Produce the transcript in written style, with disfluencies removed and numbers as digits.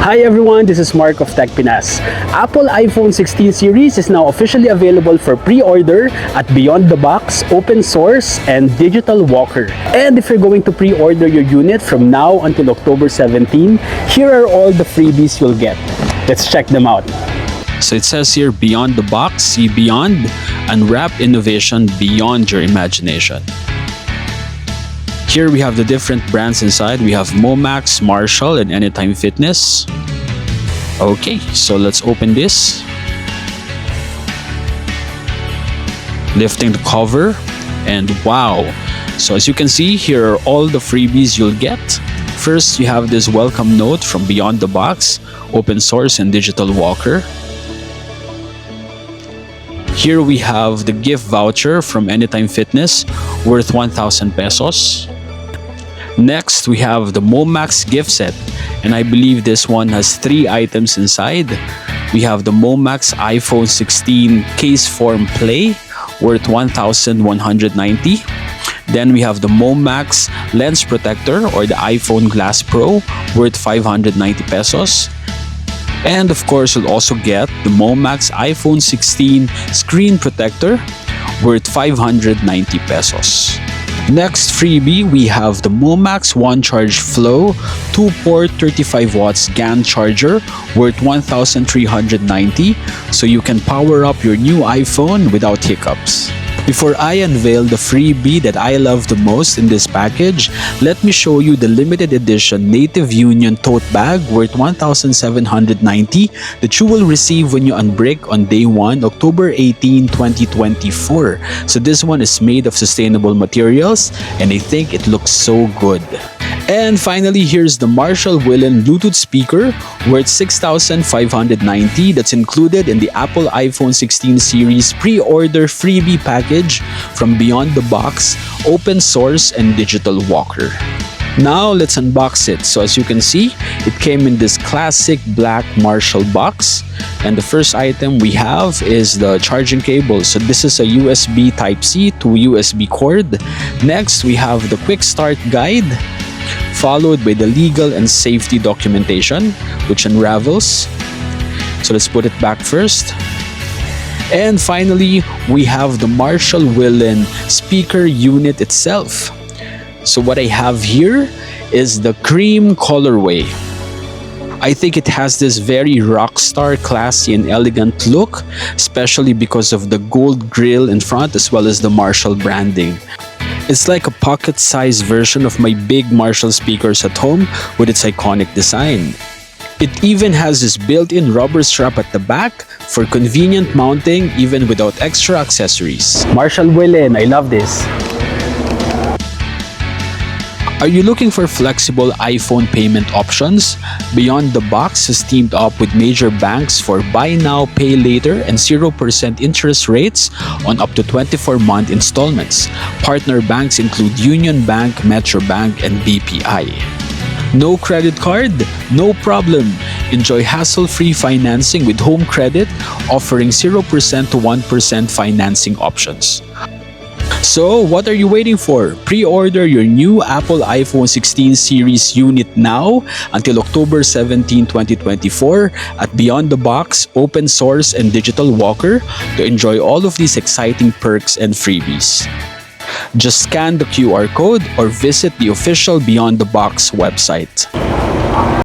Hi everyone, this is Mark of Tech Pinas. Apple iPhone 16 series is now officially available for pre-order at Beyond the Box, Open Source, and Digital Walker. And if you're going to pre-order your unit from now until October 17, here are all the freebies you'll get. Let's check them out. So it says here, Beyond the Box, see beyond, unwrap innovation beyond your imagination. Here we have the different brands inside. We have Momax, Marshall, and Anytime Fitness. Okay, so let's open this. Lifting the cover, and wow. So as you can see, here are all the freebies you'll get. First, you have this welcome note from Beyond the Box, Open Source, and Digital Walker. Here we have the gift voucher from Anytime Fitness worth 1,000 pesos. Next, we have the Momax Gift Set, and I believe this one has 3 items inside. We have the Momax iPhone 16 Caseform Play worth 1,190. Then we have the Momax Lens Protector or the iPhone Glasspro worth 590 pesos. And of course, you'll also get the Momax iPhone 16 Screen Protector worth 590 pesos. Next freebie, we have the Momax One Charge Flow 2-port 35 watts GAN charger worth 1,390, so you can power up your new iPhone without hiccups. Before I unveil the freebie that I love the most in this package, let me show you the limited edition Native Union Tote Bag worth 1,790 that you will receive when you unbrick on day 1, October 18, 2024. So this one is made of sustainable materials and I think it looks so good. And finally, here's the Marshall Willen Bluetooth speaker worth 6,590 that's included in the Apple iPhone 16 series pre-order freebie package from Beyond the Box, Open Source, and Digital Walker. Now let's unbox it. So as you can see, it came in this classic black Marshall box. And the first item we have is the charging cable. So this is a USB Type-C to USB cord. Next, we have the quick start guide, followed by the legal and safety documentation, which unravels. So let's put it back first. And finally, we have the Marshall Willen speaker unit itself. So what I have here is the cream colorway. I think it has this very rock star, classy and elegant look, especially because of the gold grille in front as well as the Marshall branding. It's like a pocket-sized version of my big Marshall speakers at home with its iconic design. It even has this built-in rubber strap at the back for convenient mounting even without extra accessories. Marshall Willen, I love this. Are you looking for flexible iPhone payment options? Beyond the Box has teamed up with major banks for buy now, pay later and 0% interest rates on up to 24-month installments. Partner banks include UnionBank, Metrobank, and BPI. No credit card? No problem. Enjoy hassle-free financing with Home Credit, offering 0% to 1% financing options. So, what are you waiting for? Pre-order your new Apple iPhone 16 series unit now until October 17, 2024 at Beyond the Box, Open Source, and Digital Walker to enjoy all of these exciting perks and freebies. Just scan the QR code or visit the official Beyond the Box website.